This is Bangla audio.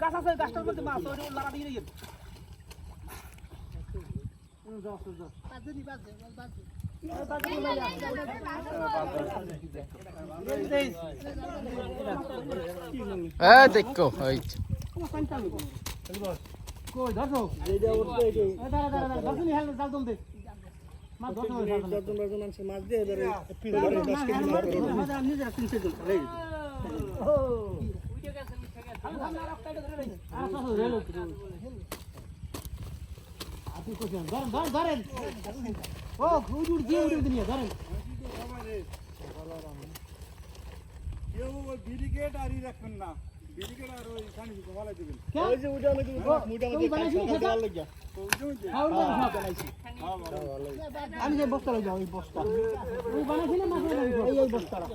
গাছ আছে গাছটার মধ্যে মাছ লাড়া দিয়ে গেছে দেখো ধরেন ও উড় দিয়ে নিয়ে ধরেন কেউ ব্রিগেড আরই রাখবেন না ব্রিগেড আর ওই খানি ভালো দিবেন ওই যে উড়া নাকি মোটামুটি কাজ দেওয়ার লাগিয়া আমি যে বস্তা লই যাও এই বস্তা ওই বানাইছি না মাছ এই বস্তাটা